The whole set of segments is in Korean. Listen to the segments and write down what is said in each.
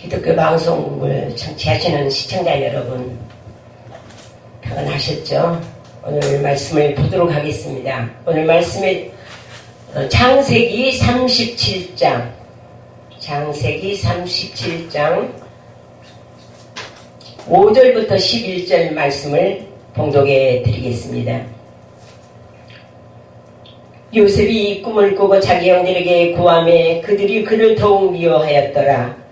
기독교 방송국을 청취하시는 시청자 여러분, 평안하셨죠? 오늘 말씀을 보도록 하겠습니다. 오늘 말씀은 창세기 37장, 창세기 37장 5절부터 11절 말씀을 봉독해 드리겠습니다. 요셉이 이 꿈을 꾸고 자기 형들에게 구하매 그들이 그를 더욱 미워하였더라.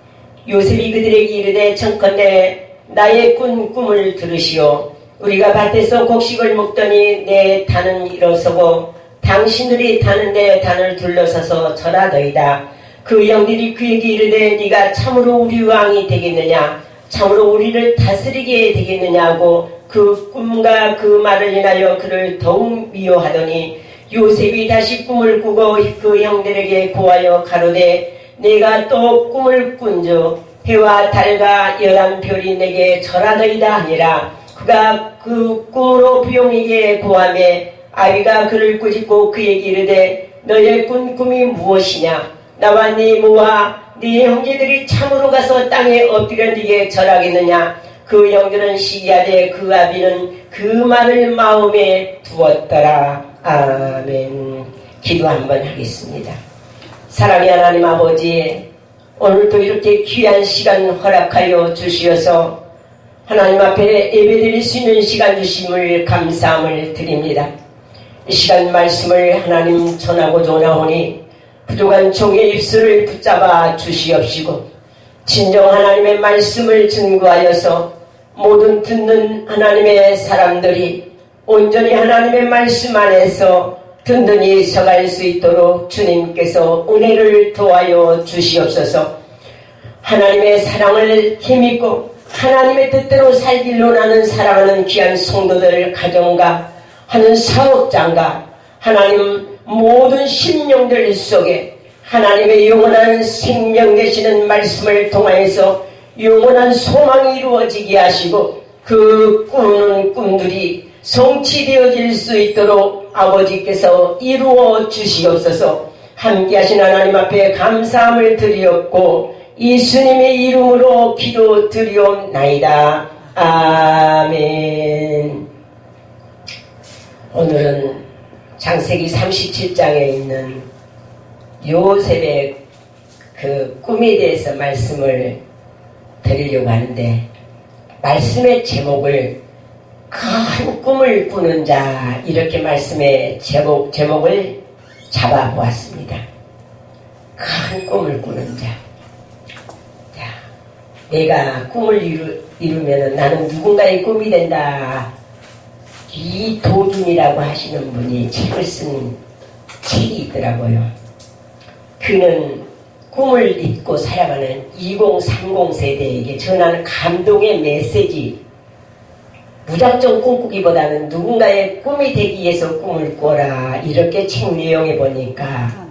요셉이 그들에게 이르되 청컨대 나의 꾼 꿈을 들으시오. 우리가 밭에서 곡식을 먹더니 내 단은 일어서고 당신들이 타는데 단을 둘러서서 절하더이다. 그 형들이 그에게 이르되 네가 참으로 우리 왕이 되겠느냐, 참으로 우리를 다스리게 되겠느냐고 그 꿈과 그 말을 인하여 그를 더욱 미워하더니 요셉이 다시 꿈을 꾸고 그 형들에게 고하여 가로되 내가 또 꿈을 꾼즉 해와 달과 11별이 내게 절하더이다 하니라. 그가 그 꿈으로 부용에게 고하매 아비가 그를 꾸짖고 그에게 이르되 너의 꾼 꿈이 무엇이냐? 나와 네 모와 네 형제들이 참으로 가서 땅에 엎드려 네게 절하겠느냐? 그 형들은 시기하되 그 아비는 그 말을 마음에 두었더라. 아멘. 기도 한번 하겠습니다. 사랑의 하나님 아버지, 오늘도 이렇게 귀한 시간 허락하여 주시어서 하나님 앞에 예배드릴 수 있는 시간 주심을 감사함을 드립니다. 이 시간 말씀을 하나님 전하고자 오나오니 부족한 종의 입술을 붙잡아 주시옵시고 진정 하나님의 말씀을 증거하여서 모든 듣는 하나님의 사람들이 온전히 하나님의 말씀 안에서 든든히 서갈 수 있도록 주님께서 은혜를 도와여 주시옵소서. 하나님의 사랑을 힘입고 하나님의 뜻대로 살기를 원하는 사랑하는 귀한 성도들 가정과 하는 사업장과 하나님 모든 심령들 속에 하나님의 영원한 생명 되시는 말씀을 통하여서 영원한 소망이 이루어지게 하시고 그 꾸는 꿈들이 성취되어질 수 있도록 아버지께서 이루어 주시옵소서. 함께하신 하나님 앞에 감사함을 드리옵고 예수님의 이름으로 기도 드리옵나이다. 아멘. 오늘은 창세기 37장에 있는 요셉의 그 꿈에 대해서 말씀을 드리려고 하는데, 말씀의 제목을 큰 꿈을 꾸는 자, 이렇게 말씀의 제목을 잡아보았습니다. 큰 꿈을 꾸는 자. 자, 내가 꿈을 이루면 나는 누군가의 꿈이 된다. 이도준이라고 하시는 분이 책을 쓴 책이 있더라고요. 그는 꿈을 잊고 살아가는 2030 세대에게 전하는 감동의 메시지, 무작정 꿈꾸기보다는 누군가의 꿈이 되기 위해서 꿈을 꿔라, 이렇게 책 내용에 보니까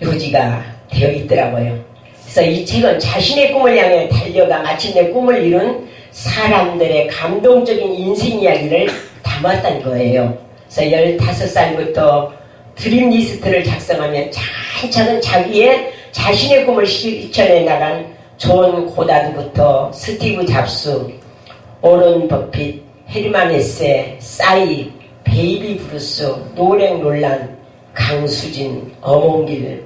요지가 되어 있더라고요. 그래서 이 책은 자신의 꿈을 향해 달려가 마침내 꿈을 이룬 사람들의 감동적인 인생 이야기를 담았다는 거예요. 그래서 15살부터 드림 리스트를 작성하면 차근차근 자신의 꿈을 실천해 나간 존 고다드부터 스티브 잡스, 오런 버핏, 헤르만 헤세, 싸이, 베이비 브루스, 노랭 롤란, 강수진, 어몽길,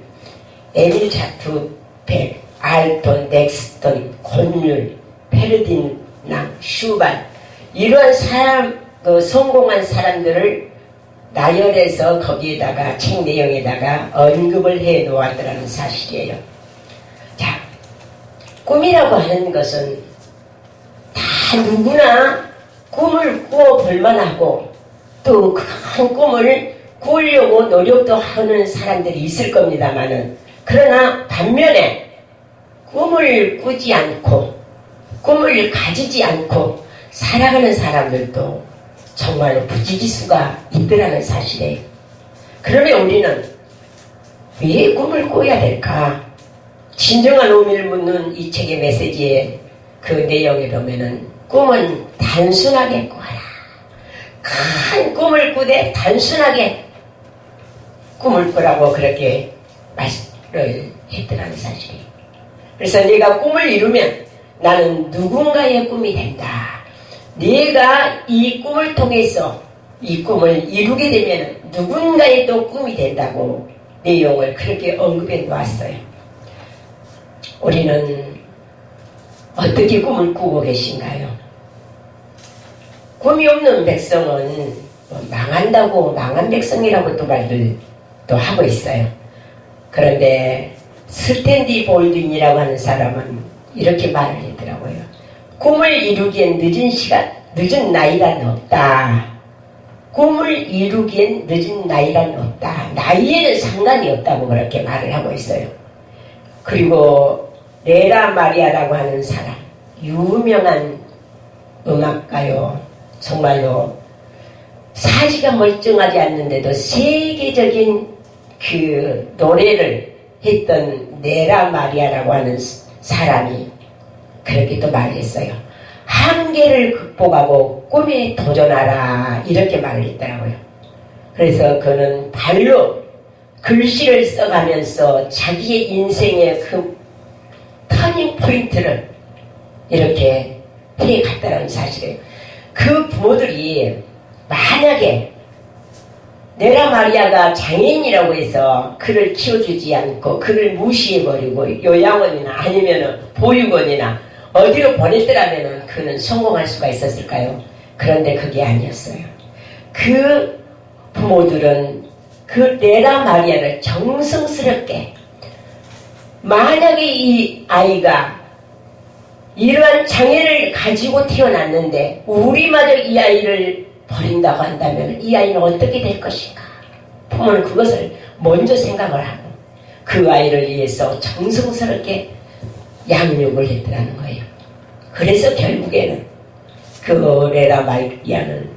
에밀 자투백, 알톤, 넥스턴, 곤율, 페르디낭, 슈반, 이러한 성공한 사람들을 나열해서 거기에다가 책 내용에다가 언급을 해 놓았더라는 사실이에요. 자, 꿈이라고 하는 것은 다 누구나 꿈을 꾸어 볼만하고 또 큰 꿈을 꾸려고 노력도 하는 사람들이 있을 겁니다만은, 그러나 반면에 꿈을 꾸지 않고 꿈을 가지지 않고 살아가는 사람들도 정말로 부지기수가 있더라는 사실이에요. 그러면 우리는 왜 꿈을 꿔야 될까? 진정한 의미를 묻는 이 책의 메시지의 그 내용에 보면은 꿈은 단순하게 꾸어라. 큰 꿈을 꾸되 단순하게 꿈을 꾸라고 그렇게 말씀을 했더라는 사실이에요. 그래서 내가 꿈을 이루면 나는 누군가의 꿈이 된다. 내가 이 꿈을 통해서 이 꿈을 이루게 되면 누군가의 또 꿈이 된다고 내용을 그렇게 언급해 놓았어요. 우리는 어떻게 꿈을 꾸고 계신가요? 꿈이 없는 백성은 망한다고 망한 백성이라고 또 말들 또 하고 있어요. 그런데 스탠디 볼딩이라고 하는 사람은 이렇게 말을 했더라고요. 꿈을 이루기엔 늦은 나이란 없다. 꿈을 이루기엔 늦은 나이란 없다. 나이에는 상관이 없다고 그렇게 말을 하고 있어요. 그리고 레라 마리아라고 하는 사람, 유명한 음악가요. 정말로 사지가 멀쩡하지 않는데도 세계적인 그 노래를 했던 레라 마리아라고 하는 사람이 그렇게 또 말했어요. 한계를 극복하고 꿈에 도전하라 이렇게 말을 했더라고요. 그래서 그는 발로 글씨를 써가면서 자기의 인생의 그 터닝 포인트를 이렇게 해갔다는 사실이에요. 그 부모들이 만약에 레라 마리아가 장애인이라고 해서 그를 키워주지 않고 그를 무시해버리고 요양원이나 아니면 보육원이나 어디로 보냈더라면 그는 성공할 수가 있었을까요? 그런데 그게 아니었어요. 그 부모들은 그 레라 마리아를 정성스럽게 만약에 이 아이가 이러한 장애를 가지고 태어났는데 우리마저 이 아이를 버린다고 한다면 이 아이는 어떻게 될 것인가? 부모는 그것을 먼저 생각을 하고 그 아이를 위해서 정성스럽게 양육을 했더라는 거예요. 그래서 결국에는 그 레라 마리아는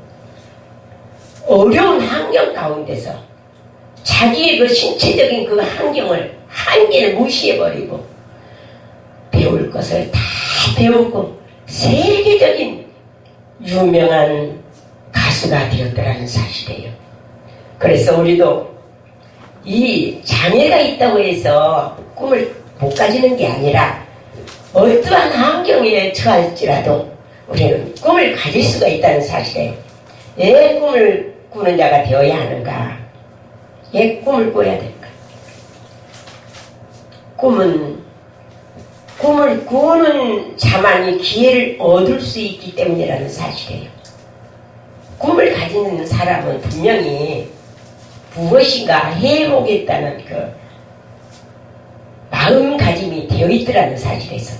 어려운 환경 가운데서 자기의 그 신체적인 그 한계를 무시해버리고 배울 것을 다 배우고 세계적인 유명한 가수가 되었더라는 사실이에요. 그래서 우리도 이 장애가 있다고 해서 꿈을 못 가지는 게 아니라 어떠한 환경에 처할지라도 우리는 꿈을 가질 수가 있다는 사실이에요. 왜 꿈을 꾸는 자가 되어야 하는가? 왜 꿈을 꿔야 될까? 꿈을 꾸는 자만이 기회를 얻을 수 있기 때문이라는 사실이에요. 꿈을 가지는 사람은 분명히 무엇인가 해보겠다는 그 마음가짐이 되어 있더라는 사실에서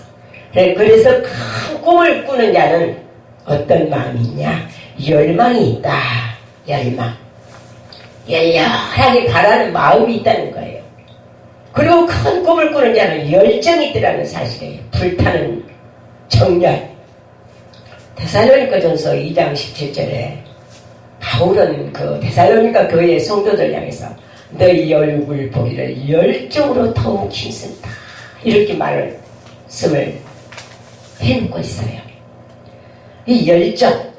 그래서 큰 꿈을 꾸는 자는 어떤 마음이 있냐? 열망이 있다. 열망. 열렬하게 바라는 마음이 있다는 거예요. 그리고 큰 꿈을 꾸는 자는 열정이 있더라는 사실이에요. 불타는 정열. 데살로니가전서 2장 17절에 바울은 그 데살로니가 교회의 성도들 향해서 너희 얼굴 보기를 열정으로 더욱 힘쓴다. 이렇게 말씀을 해놓고 있어요. 이 열정.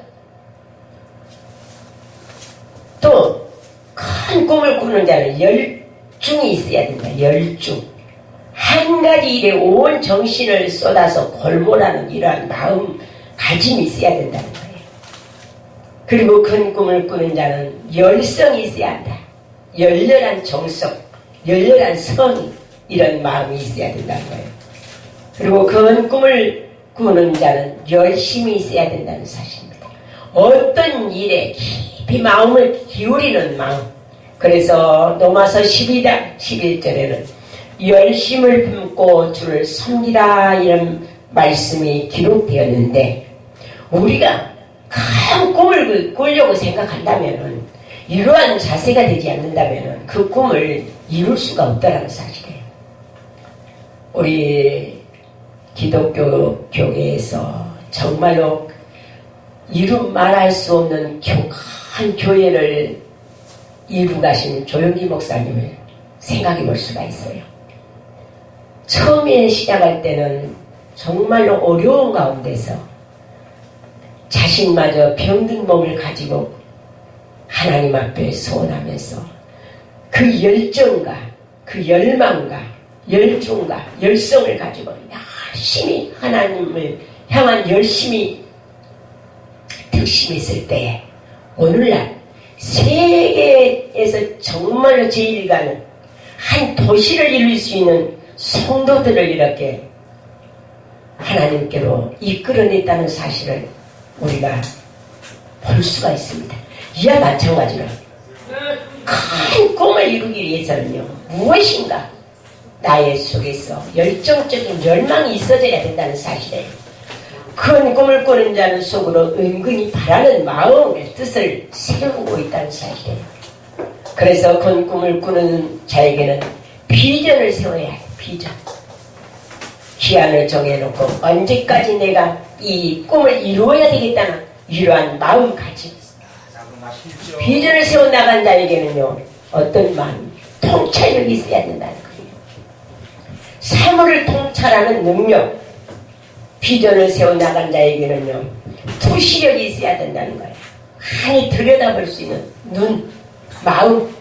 또 큰 꿈을 꾸는 자는 열중이 있어야 된다. 열중. 한 가지 일에 온 정신을 쏟아서 골몰하는 이러한 마음가짐이 있어야 된다는 거예요. 그리고 큰 꿈을 꾸는 자는 열성이 있어야 한다. 열렬한 정성, 열렬한 성의, 이런 마음이 있어야 된다는 거예요. 그리고 큰 꿈을 꾸는 자는 열심히 있어야 된다는 사실입니다. 어떤 일에 깊이 마음을 기울이는 마음. 그래서 로마서 12장 11절에는 열심을 품고 주를 섬기라 이런 말씀이 기록되었는데 우리가 큰 꿈을 꾸려고 생각한다면 이러한 자세가 되지 않는다면 그 꿈을 이룰 수가 없다는 사실이에요. 우리 기독교 교회에서 정말로 이루 말할 수 없는 큰 교회를 이루 가신 조영기 목사님을 생각해 볼 수가 있어요. 처음에 시작할 때는 정말로 어려운 가운데서 자신마저 병든 몸을 가지고 하나님 앞에 소원하면서 그 열정과 그 열망과 열중과 열성을 가지고 열심히 하나님을 향한 열심히 득심했을 때에 오늘날 세계에서 정말로 제1가는 한 도시를 이룰 수 있는 성도들을 이렇게 하나님께로 이끌어냈다는 사실을 우리가 볼 수가 있습니다. 이와 마찬가지로 큰 꿈을 이루기 위해서는요, 무엇인가 나의 속에서 열정적인 열망이 있어져야 된다는 사실이에요. 큰 꿈을 꾸는 자는 속으로 은근히 바라는 마음의 뜻을 세우고 있다는 사실이에요. 그래서 큰 꿈을 꾸는 자에게는 비전을 세워야 해요. 비전. 기한을 정해놓고 언제까지 내가 이 꿈을 이루어야 되겠다는 이러한 마음가짐. 비전을 세워나간 자에게는요, 어떤 마음, 통찰력이 있어야 된다는 거예요. 사물을 통찰하는 능력, 비전을 세워나간 자에게는요, 투시력이 있어야 된다는 거예요. 많이 들여다볼 수 있는 눈, 마음.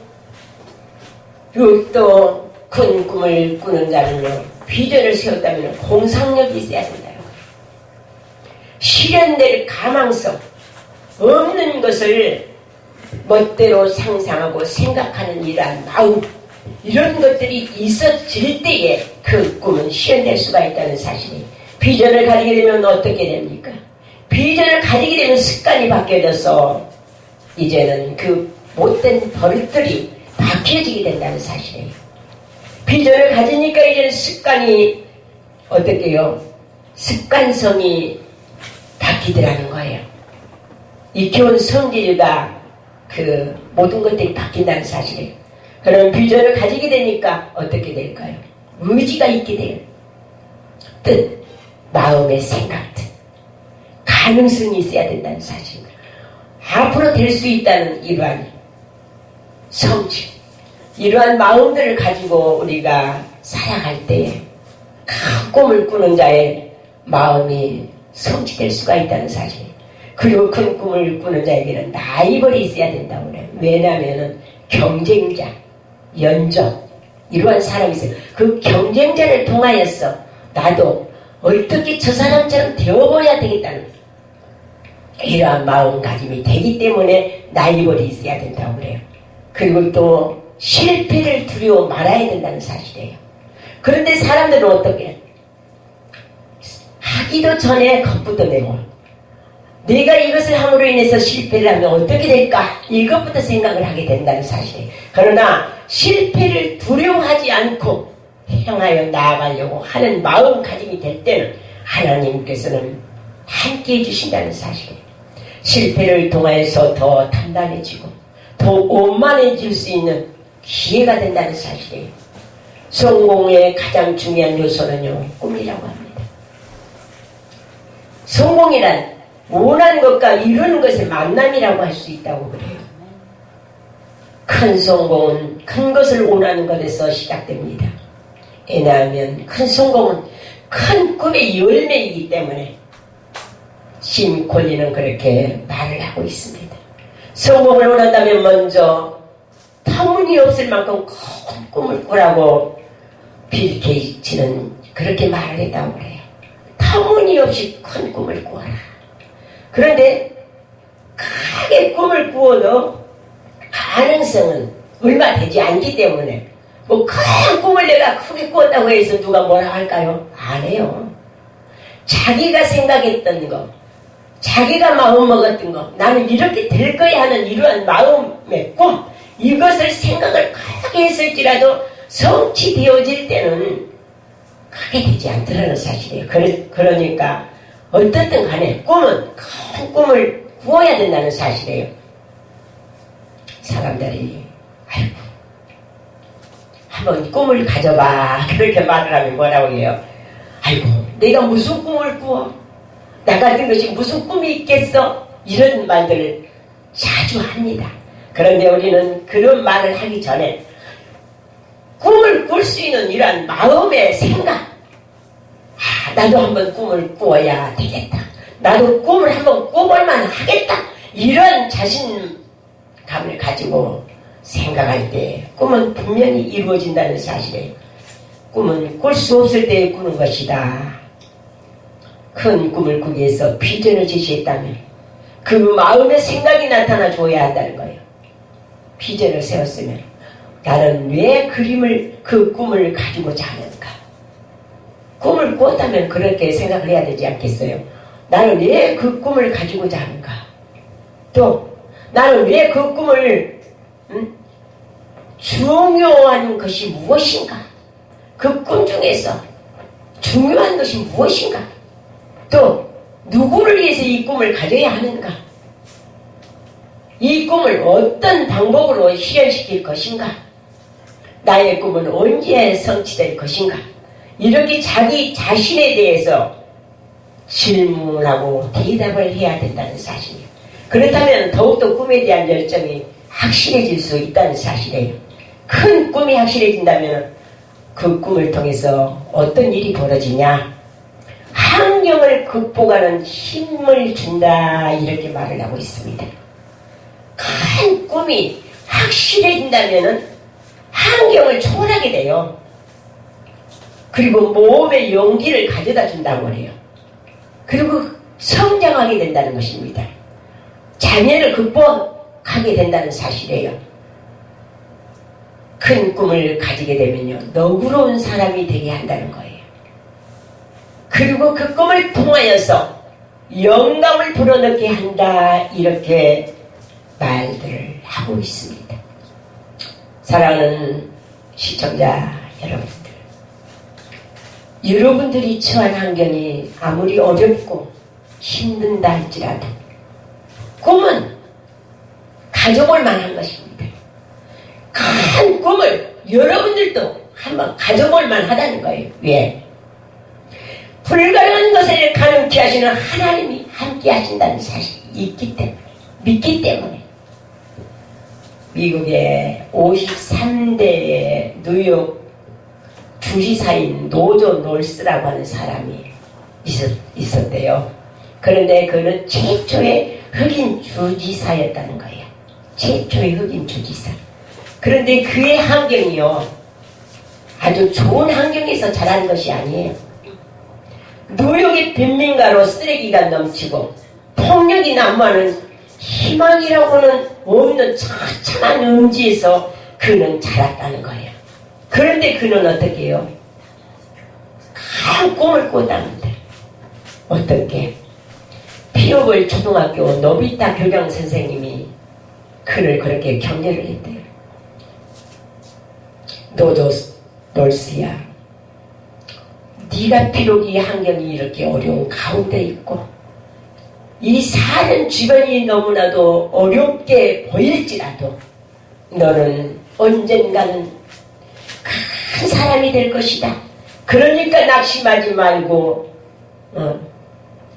그리고 또 큰 꿈을 꾸는 자는요, 비전을 세웠다면 공상력이 있어야 된다는 거예요. 실현될 가망성, 없는 것을 멋대로 상상하고 생각하는 이러한 마음, 이런 것들이 있어질 때에 그 꿈은 실현될 수가 있다는 사실이. 비전을 가지게 되면 어떻게 됩니까? 비전을 가지게 되면 습관이 바뀌어져서 이제는 그 못된 버릇들이 바뀌어지게 된다는 사실이에요. 비전을 가지니까 이제는 습관이 어떻게 해요? 습관성이 바뀌더라는 거예요. 익혀온 성질과 그 모든 것들이 바뀐다는 사실이에요. 그럼 비전을 가지게 되니까 어떻게 될까요? 의지가 있게 돼요. 뜻, 마음의 생각, 뜻, 가능성이 있어야 된다는 사실입니다. 앞으로 될 수 있다는 이러한 성질, 이러한 마음들을 가지고 우리가 살아갈 때에 큰 꿈을 꾸는 자의 마음이 성취될 수가 있다는 사실이에요. 그리고 큰 꿈을 꾸는 자에게는 라이벌이 있어야 된다고 그래요. 왜냐하면 경쟁자, 연적, 이러한 사람이 있어요. 그 경쟁자를 통하여서 나도 어떻게 저 사람처럼 되어보아야 되겠다는 이러한 마음가짐이 되기 때문에 라이벌이 있어야 된다고 그래요. 그리고 또 실패를 두려워 말아야 된다는 사실이에요. 그런데 사람들은 어떻게 하기도 전에 겁부터 내고, 내가 이것을 함으로 인해서 실패를 하면 어떻게 될까? 이것부터 생각을 하게 된다는 사실이에요. 그러나 실패를 두려워하지 않고 향하여 나아가려고 하는 마음가짐이 될 때는 하나님께서는 함께 해주신다는 사실이에요. 실패를 통해서 더 단단해지고 더 원만해질 수 있는 기회가 된다는 사실이에요. 성공의 가장 중요한 요소는요, 꿈이라고 합니다. 성공이란 원하는 것과 이루는 것의 만남이라고 할 수 있다고 그래요. 큰 성공은 큰 것을 원하는 것에서 시작됩니다. 왜냐하면 큰 성공은 큰 꿈의 열매이기 때문에 심콜리는 그렇게 말을 하고 있습니다. 성공을 원한다면 먼저 터무니없을 만큼 큰 꿈을 꾸라고 빌 게이츠는 그렇게 말을 했다고 그래요. 터무니없이 큰 꿈을 꾸어라. 그런데 크게 꿈을 꾸어도 가능성은 얼마 되지 않기 때문에 뭐 큰 꿈을 내가 크게 꾸었다고 해서 누가 뭐라 할까요? 안 해요. 자기가 생각했던 거, 자기가 마음먹었던 거, 나는 이렇게 될 거야 하는 이러한 마음의 꿈, 이것을 생각을 크게 했을지라도 성취되어질 때는 크게 되지 않더라는 사실이에요. 그러니까 어떻든 간에 꿈은 큰 꿈을 꾸어야 된다는 사실이에요. 사람들이 아이고 한번 꿈을 가져봐 그렇게 말을 하면 뭐라고 해요? 아이고 내가 무슨 꿈을 꾸어? 나 같은 것이 무슨 꿈이 있겠어? 이런 말들을 자주 합니다. 그런데 우리는 그런 말을 하기 전에 꿈을 꿀 수 있는 이러한 마음의 생각, 나도 한번 꿈을 꾸어야 되겠다, 나도 꿈을 한번 꿔볼 만 하겠다, 이런 자신감을 가지고 생각할 때 꿈은 분명히 이루어진다는 사실이에요. 꿈은 꿀 수 없을 때에 꾸는 것이다. 큰 꿈을 꾸기 위해서 비전을 제시했다면 그 마음의 생각이 나타나 줘야 한다는 거예요. 비전을 세웠으면 나는 왜 그 꿈을 가지고자 하는가? 꿈을 꾸었다면 그렇게 생각을 해야 되지 않겠어요? 나는 왜 그 꿈을 가지고자 하는가? 또 나는 왜 그 꿈을 중요한 것이 무엇인가? 그 꿈 중에서 중요한 것이 무엇인가? 또 누구를 위해서 이 꿈을 가져야 하는가? 이 꿈을 어떤 방법으로 실현시킬 것인가? 나의 꿈은 언제 성취될 것인가? 이렇게 자기 자신에 대해서 질문하고 대답을 해야 된다는 사실이에요. 그렇다면 더욱더 꿈에 대한 열정이 확실해질 수 있다는 사실이에요. 큰 꿈이 확실해진다면 그 꿈을 통해서 어떤 일이 벌어지냐? 환경을 극복하는 힘을 준다, 이렇게 말을 하고 있습니다. 큰 꿈이 확실해진다면 환경을 초월하게 돼요. 그리고 몸의 용기를 가져다 준다고 해요. 그리고 성장하게 된다는 것입니다. 장애를 극복하게 된다는 사실이에요. 큰 꿈을 가지게 되면요, 너그러운 사람이 되게 한다는 거예요. 그리고 그 꿈을 통하여서 영감을 불어넣게 한다, 이렇게 말들을 하고 있습니다. 사랑하는 시청자 여러분들, 여러분들이 처한 환경이 아무리 어렵고 힘든다 할지라도 꿈은 가져볼 만한 것입니다. 큰 꿈을 여러분들도 한번 가져볼 만하다는 거예요. 왜? 불가능한 것을 가능케 하시는 하나님이 함께 하신다는 사실이 있기 때문에, 믿기 때문에. 미국의 53대 뉴욕 주지사인 노조 놀스라고 하는 사람이 있었대요. 그런데 그는 최초의 흑인 주지사였다는 거예요. 최초의 흑인 주지사. 그런데 그의 환경이요, 아주 좋은 환경에서 자란 것이 아니에요. 뉴욕의 빈민가로 쓰레기가 넘치고 폭력이 난무하는 희망이라고는 없는 처참한 음지에서 그는 자랐다는 거예요. 그런데 그는 어떻게 해요? 큰 꿈을 꿨답니다. 어떻게? 피오벌 초등학교 노비타 교장 선생님이 그를 그렇게 격려를 했대요. 노조 놀스야, 네가 비록 이 환경이 이렇게 어려운 가운데 있고 이 사는 주변이 너무나도 어렵게 보일지라도 너는 언젠가는 큰 사람이 될 것이다. 그러니까 낙심하지 말고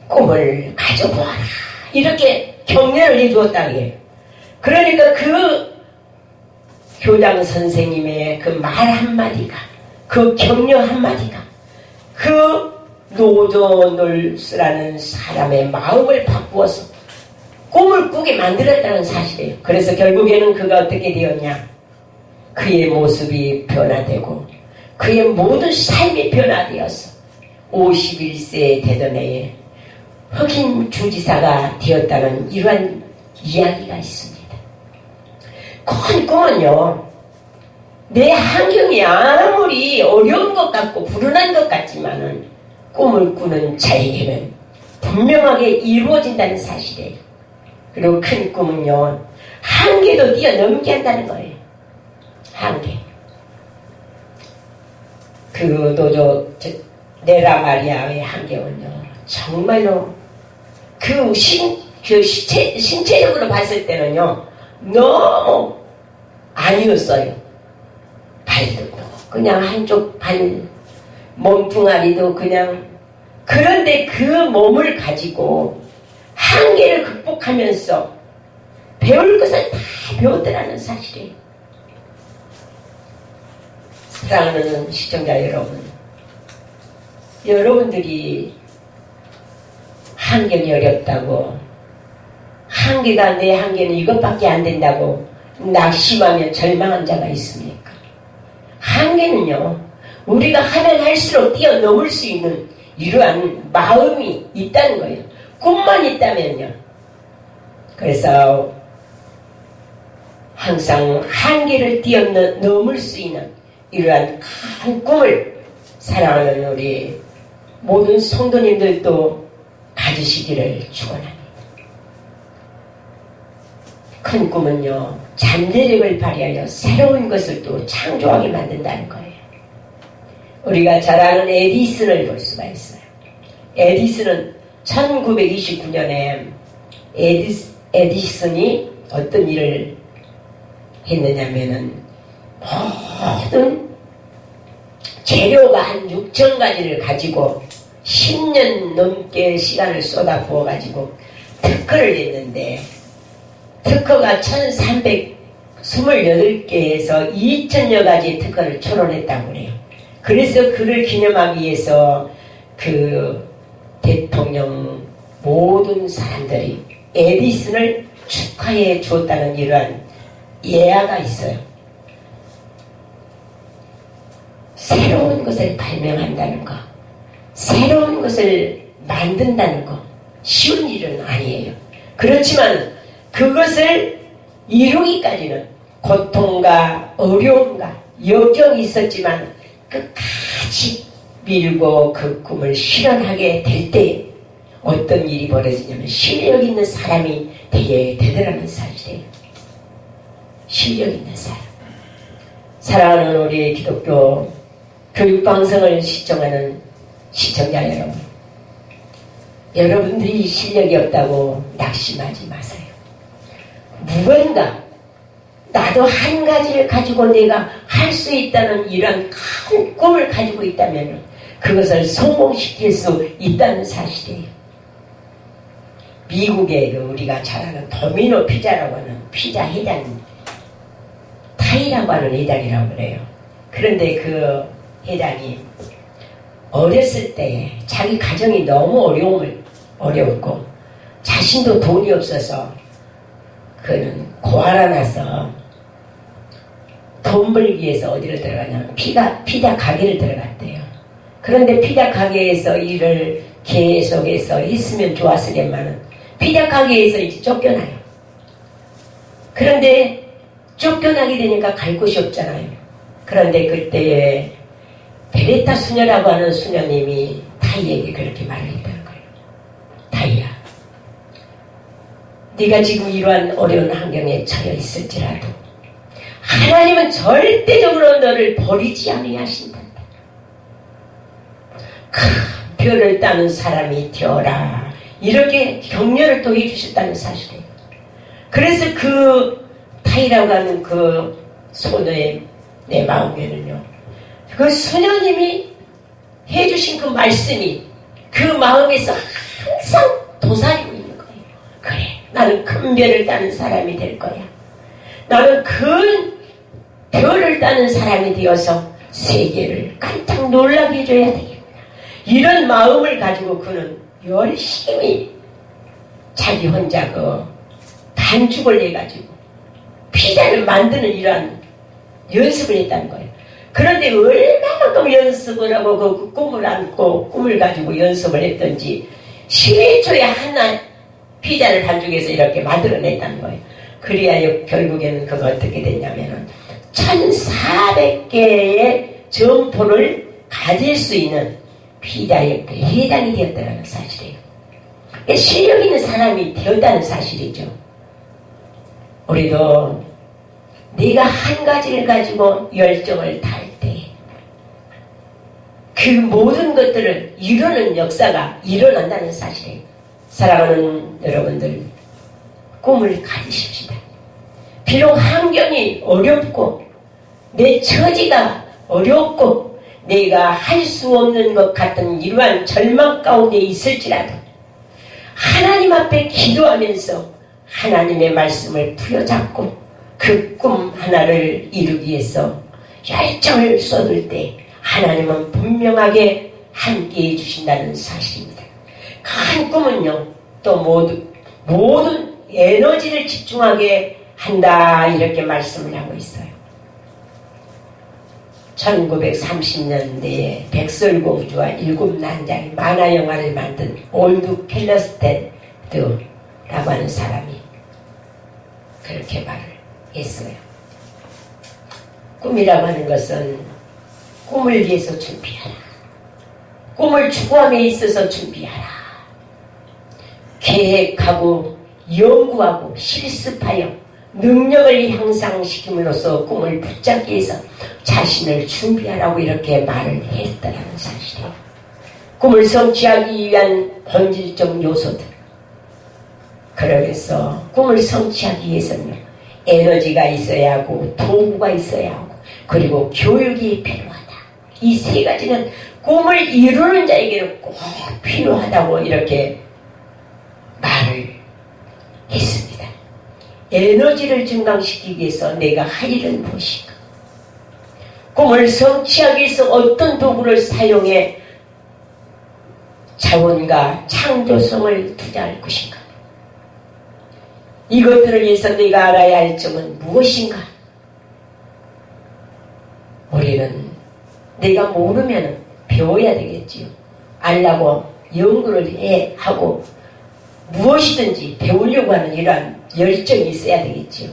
꿈을 가져보아라, 이렇게 격려를 해주었다는 거예요. 그러니까 그 교장 선생님의 그 말 한마디가, 그 격려 한마디가 그 노조 놀스라는 사람의 마음을 바꾸어서 꿈을 꾸게 만들었다는 사실이에요. 그래서 결국에는 그가 어떻게 되었냐? 그의 모습이 변화되고 그의 모든 삶이 변화되어서 51세에 되던 해에 흑인 주지사가 되었다는 이러한 이야기가 있습니다. 큰 꿈은요, 내 환경이 아무리 어려운 것 같고 불운한 것 같지만은 꿈을 꾸는 자에게는 분명하게 이루어진다는 사실이에요. 그리고 큰 꿈은요, 한계도 뛰어넘게 한다는 거예요. 한계. 그 노조 네라 마리아의 환경은요, 정말로 신체적으로 봤을 때는요, 너무 아니었어요. 발도 그냥 한쪽 발 몸뚱아리도 그냥. 그런데 그 몸을 가지고 한계를 극복하면서 배울 것을 다 배웠더라는 사실이에요. 사랑하는 시청자 여러분, 여러분들이 환경이 어렵다고, 한계가, 내 한계는 이것밖에 안 된다고 낙심하며 절망한 자가 있습니까? 한계는요, 우리가 하면 할수록 뛰어넘을 수 있는 이러한 마음이 있다는 거예요. 꿈만 있다면요. 그래서 항상 한계를 뛰어넘을 수 있는 이러한 큰 꿈을 사랑하는 우리 모든 성도님들도 가지시기를 축원합니다. 큰 꿈은요, 잠재력을 발휘하여 새로운 것을 또 창조하게 만든다는 거예요. 우리가 잘 아는 에디슨을 볼 수가 있어요. 에디슨은 1929년에 에디슨이 어떤 일을 했느냐면은 모든 재료가 한 6,000가지를 가지고 10년 넘게 시간을 쏟아 부어가지고 특허를 냈는데 특허가 1328개에서 2,000여 가지 특허를 초론했다고 그래요. 그래서 그를 기념하기 위해서 그 대통령 모든 사람들이 에디슨을 축하해 주었다는 이러한 예화가 있어요. 새로운 것을 발명한다는 거, 새로운 것을 만든다는 거 쉬운 일은 아니에요. 그렇지만 그것을 이루기까지는 고통과 어려움과 역경이 있었지만 끝까지 밀고 그 꿈을 실현하게 될 때 어떤 일이 벌어지냐면 실력 있는 사람이 되더라는 사실이에요. 실력 있는 사람. 사랑하는 우리 기독교 교육방송을 시청하는 시청자 여러분, 여러분들이 실력이 없다고 낙심하지 마세요. 무언가 나도 한 가지를 가지고 내가 할 수 있다는 이런 큰 꿈을 가지고 있다면 그것을 성공시킬 수 있다는 사실이에요. 미국의 우리가 잘 아는 도미노 피자라고 하는 피자 회장 타이라고 하는 회장이라고 그래요. 그런데 그 회장이 어렸을 때 자기 가정이 너무 어려웠고 자신도 돈이 없어서 그는 고아라나서 돈 벌기 위해서 어디를 들어가냐면 피자 가게를 들어갔대요. 그런데 피자 가게에서 일을 계속해서 했으면 좋았으련만은 피자 가게에서 이제 쫓겨나요. 그런데 쫓겨나게 되니까 갈 곳이 없잖아요. 그런데 그때에 베레타 수녀라고 하는 수녀님이 타이에게 그렇게 말을 했다는 거예요. 타이야, 네가 지금 이러한 어려운 환경에 처해 있을지라도 하나님은 절대적으로 너를 버리지 아니하신다. 큰 별을 따는 사람이 되어라. 이렇게 격려를 또 해주셨다는 사실이에요. 그래서 그 타이라고 하는 그 소녀의 내 마음에는요, 그 수녀님이 해주신 그 말씀이 그 마음에서 항상 도사리고 있는 거예요. 그래, 나는 큰 별을 따는 사람이 될 거야. 나는 큰 별을 따는 사람이 되어서 세계를 깜짝 놀라게 해줘야 되겠구나. 이런 마음을 가지고 그는 열심히 자기 혼자 그 반죽을 해가지고 피자를 만드는 이러한 연습을 했다는 거예요. 그런데 얼마만큼 연습을 하고 그 꿈을 안고 꿈을 가지고 연습을 했던지 11초에 하나 피자를 반죽해서 이렇게 만들어냈다는 거예요. 그래야 결국에는 그거 어떻게 됐냐면은 1400개의 점포를 가질 수 있는 피자의 회장이 되었다는 사실이에요. 실력 있는 사람이 되었다는 사실이죠. 우리도 네가 한 가지를 가지고 열정을 다할 때 그 모든 것들을 이루는 역사가 일어난다는 사실이에요. 사랑하는 여러분들, 꿈을 가지십시다. 비록 환경이 어렵고 내 처지가 어렵고 내가 할 수 없는 것 같은 이러한 절망 가운데 있을지라도 하나님 앞에 기도하면서 하나님의 말씀을 부여잡고 그 꿈 하나를 이루기 위해서 열정을 쏟을 때 하나님은 분명하게 함께해 주신다는 사실입니다. 큰 꿈은요, 또 모든 에너지를 집중하게 한다, 이렇게 말씀을 하고 있어요. 1930년대에 백설공주와 일곱 난장이 만화 영화를 만든 올드 켈러스테드라고 하는 사람이 그렇게 말을 했어요. 꿈이라고 하는 것은 꿈을 위해서 준비하라. 꿈을 추구함에 있어서 준비하라. 계획하고 연구하고 실습하여 능력을 향상시킴으로써 꿈을 붙잡기 위해서 자신을 준비하라고 이렇게 말을 했다는 사실이에요. 꿈을 성취하기 위한 본질적 요소들. 그러면서 꿈을 성취하기 위해서는 에너지가 있어야 하고 도구가 있어야 하고 그리고 교육이 필요하다. 이 세 가지는 꿈을 이루는 자에게는 꼭 필요하다고 이렇게 말을 했습니다. 에너지를 증강시키기 위해서 내가 할 일은 무엇인가? 꿈을 성취하기 위해서 어떤 도구를 사용해 자원과 창조성을 투자할 것인가? 이것들을 위해서 내가 알아야 할 점은 무엇인가? 우리는 내가 모르면 배워야 되겠지요. 알라고 연구를 하고 무엇이든지 배우려고 하는 이러한 열정이 있어야 되겠지요.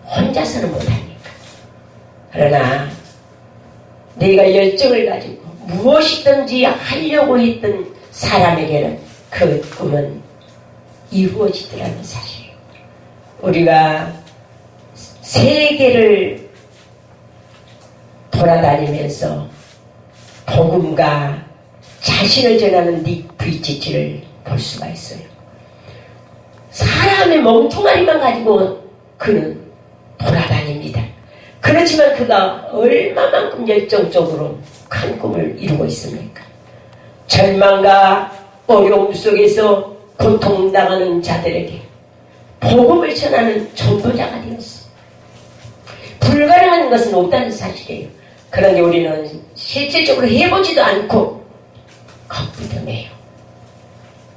혼자서는 못하니까. 그러나 내가 열정을 가지고 무엇이든지 하려고 했던 사람에게는 그 꿈은 이루어지더라는 사실이에요. 우리가 세계를 돌아다니면서 복음과 자신을 전하는 닉 브리치치를 볼 수가 있어요. 사람의 멍뚱아리만 가지고 그는 돌아다닙니다. 그렇지만 그가 얼마만큼 열정적으로 큰 꿈을 이루고 있습니까? 절망과 어려움 속에서 고통당하는 자들에게 복음을 전하는 전도자가 되었어. 불가능한 것은 없다는 사실이에요. 그런데 우리는 실질적으로 해보지도 않고 겁부동해요.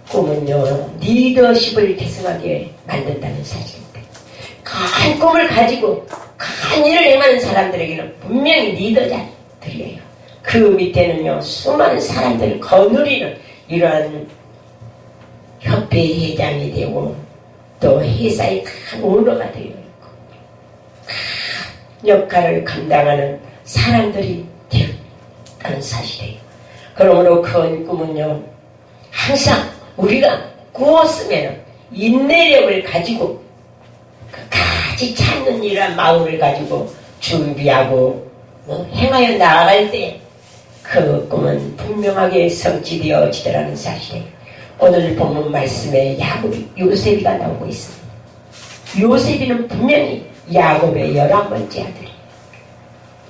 꿈은요, 리더십을 계승하게 만든다는 사실입니다. 큰 꿈을 가지고 큰 일을 행하는 사람들에게는 분명히 리더자들이에요. 그 밑에는요, 수많은 사람들을 거느리는 이러한 협회 회장이 되고 또 회사의 큰 오너가 되어 있고 큰 역할을 감당하는 사람들이 되었다는 사실이에요. 그러므로 큰 꿈은요, 항상 우리가 꾸었으면 인내력을 가지고 끝까지 찾는 이러한 마음을 가지고 준비하고 행하여 나아갈 때 그 꿈은 분명하게 성취되어지더라는 사실이에요. 오늘 본문 말씀에 요셉이가 나오고 있습니다. 요셉이는 분명히 야곱의 11번째 아들이에요.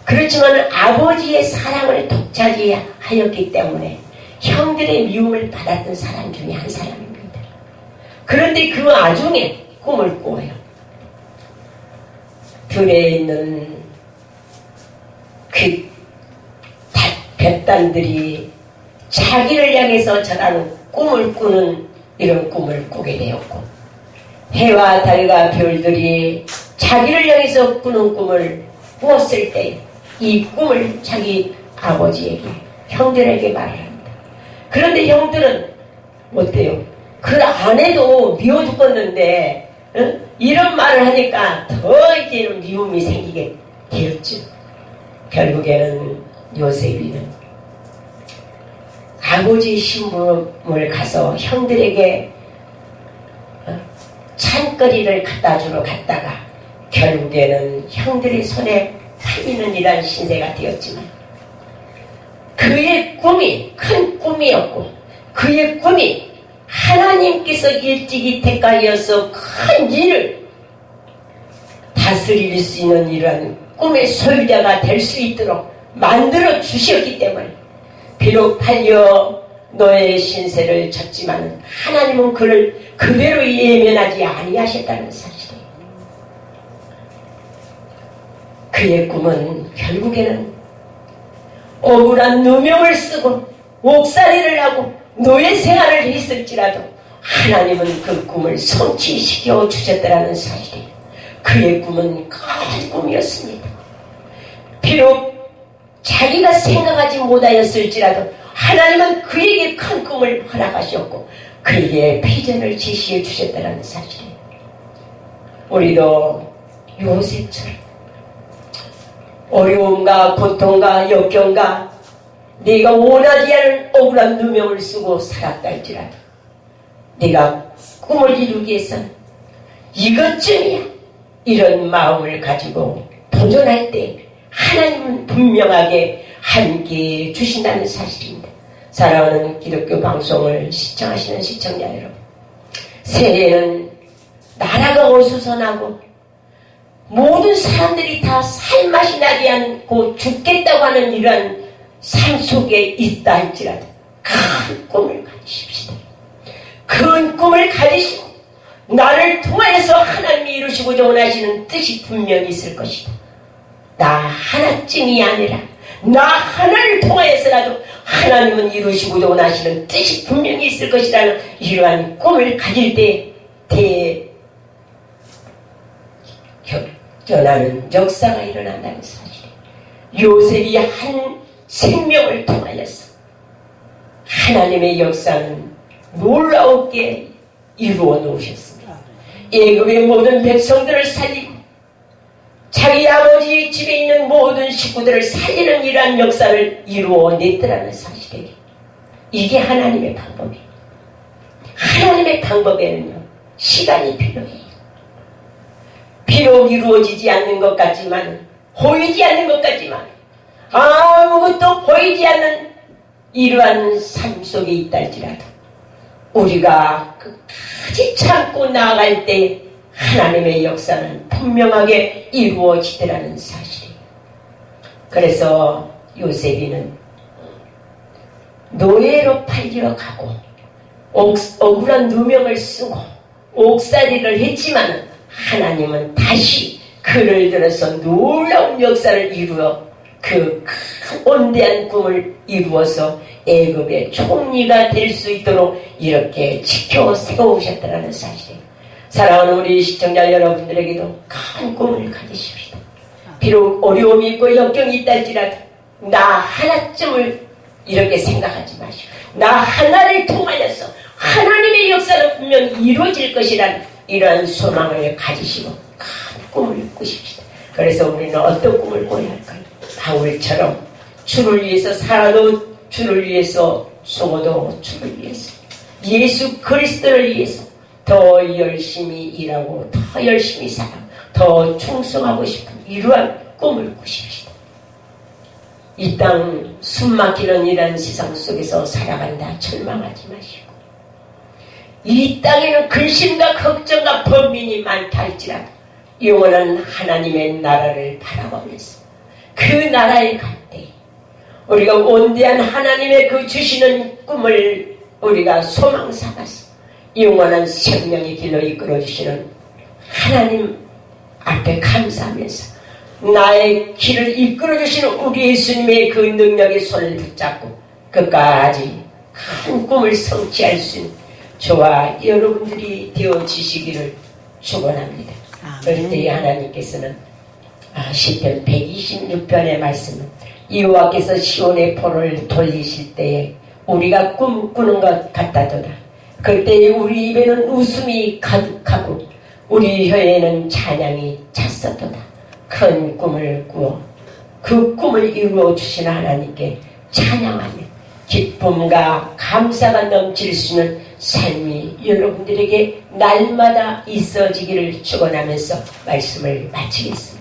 그렇지만 아버지의 사랑을 독차지하였기 때문에 형들의 미움을 받았던 사람 중에 한 사람입니다. 그런데 그 와중에 꿈을 꿔요. 들에 있는 그 뱃단들이 자기를 향해서 전하는 꿈을 꾸는 이런 꿈을 꾸게 되었고, 해와 달과 별들이 자기를 향해서 꾸는 꿈을 꾸었을 때 이 꿈을 자기 아버지에게, 형들에게 말을 합니다. 그런데 형들은 어때요? 그 아내도 미워 죽겠는데 이런 말을 하니까 더 이제는 미움이 생기게 되었죠. 결국에는 요셉이는 아버지 신부를 가서 형들에게 찬거리를 갖다 주러 갔다가 결국에는 형들의 손에 팔리는 이란 신세가 되었지만 그의 꿈이 큰 꿈이었고 그의 꿈이 하나님께서 일찍이 택하여서 큰 일을 다스릴 수 있는 이러한 꿈의 소유자가 될 수 있도록 만들어 주셨기 때문에 비록 팔려 너의 신세를 졌지만 하나님은 그를 그대로 예면하지 아니하셨다는 사실이에요. 그의 꿈은 결국에는 억울한 누명을 쓰고 옥살이를 하고 노예 생활을 했을지라도 하나님은 그 꿈을 성취시켜 주셨다는 사실이에요. 그의 꿈은 큰 꿈이었습니다. 비록 자기가 생각하지 못하였을지라도 하나님은 그에게 큰 꿈을 허락하셨고 그에게 비전을 제시해 주셨다는 사실이에요. 우리도 요셉처럼 어려움과 고통과 역경과 네가 원하지 않은 억울한 누명을 쓰고 살았다 할지라도 네가 꿈을 이루기 위해서는 이것쯤이야 이런 마음을 가지고 도전할 때 하나님은 분명하게 함께 주신다는 사실입니다. 사랑하는 기독교 방송을 시청하시는 시청자 여러분, 새해에는 나라가 어수선하고 모든 사람들이 다 살맛이 나지 않고 죽겠다고 하는 이러한 삶 속에 있다 할지라도 큰 꿈을 가지십시다. 큰 꿈을 가지시고 나를 통해서 하나님이 이루시고자 원하시는 뜻이 분명히 있을 것이다. 나 하나쯤이 아니라 나 하나를 통하여서라도 하나님은 이루시고자 원하시는 뜻이 분명히 있을 것이라는 이러한 꿈을 가질 때 대격전하는 역사가 일어난다는 사실. 요셉이 한 생명을 통하여서 하나님의 역사는 놀라웠게 이루어 놓으셨습니다. 애굽의 모든 백성들을 살리고 자기 아버지 집에 있는 모든 식구들을 살리는 이러한 역사를 이루어냈더라는 사실이에요. 이게 하나님의 방법이에요. 하나님의 방법에는요, 시간이 필요해요. 비록 이루어지지 않는 것 같지만, 보이지 않는 것 같지만, 아무것도 보이지 않는 이러한 삶 속에 있다 할지라도 우리가 끝까지 참고 나아갈 때 하나님의 역사는 분명하게 이루어지더라는 사실이에요. 그래서 요셉이는 노예로 팔리러 가고 억울한 누명을 쓰고 옥살이를 했지만 하나님은 다시 그를 들어서 놀라운 역사를 이루어 그 큰 원대한 꿈을 이루어서 애굽의 총리가 될 수 있도록 이렇게 지켜 세우셨다는 사실이에요. 사랑하는 우리 시청자 여러분들에게도 큰 꿈을 가지십시다. 비록 어려움이 있고 역경이 있다 할지라도 나 하나쯤을 이렇게 생각하지 마시고 나 하나를 통하여서 하나님의 역사는 분명히 이루어질 것이라는 이러한 소망을 가지시고 큰 꿈을 꾸십시다. 그래서 우리는 어떤 꿈을 꿔야 할까요? 바울처럼 주를 위해서 살아도 주를 위해서 숨어도 주를 위해서 예수 그리스도를 위해서 더 열심히 일하고 더 열심히 살아 더 충성하고 싶은 이러한 꿈을 꾸십시다. 이 땅 숨막히는 이런 세상 속에서 살아간다 절망하지 마시고 이 땅에는 근심과 걱정과 번민이 많다 할지라도 영원한 하나님의 나라를 바라보면서 그 나라에 갈 때 우리가 원대한 하나님의 그 주시는 꿈을 우리가 소망 삼아서 영원한 생명의 길로 이끌어주시는 하나님 앞에 감사하면서 나의 길을 이끌어주시는 우리 예수님의 그 능력의 손을 붙잡고 끝까지 큰 꿈을 성취할 수 있는 저와 여러분들이 되어지시기를 축원합니다. 그럴 때 하나님께서는 시편 126편의 말씀은 여호와께서 시온의 포를 돌리실 때에 우리가 꿈꾸는 것 같다더라. 그때 우리 입에는 웃음이 가득하고 우리 혀에는 찬양이 찼었도다. 큰 꿈을 꾸어 그 꿈을 이루어 주신 하나님께 찬양하며 기쁨과 감사가 넘칠 수 있는 삶이 여러분들에게 날마다 있어지기를 축원하면서 말씀을 마치겠습니다.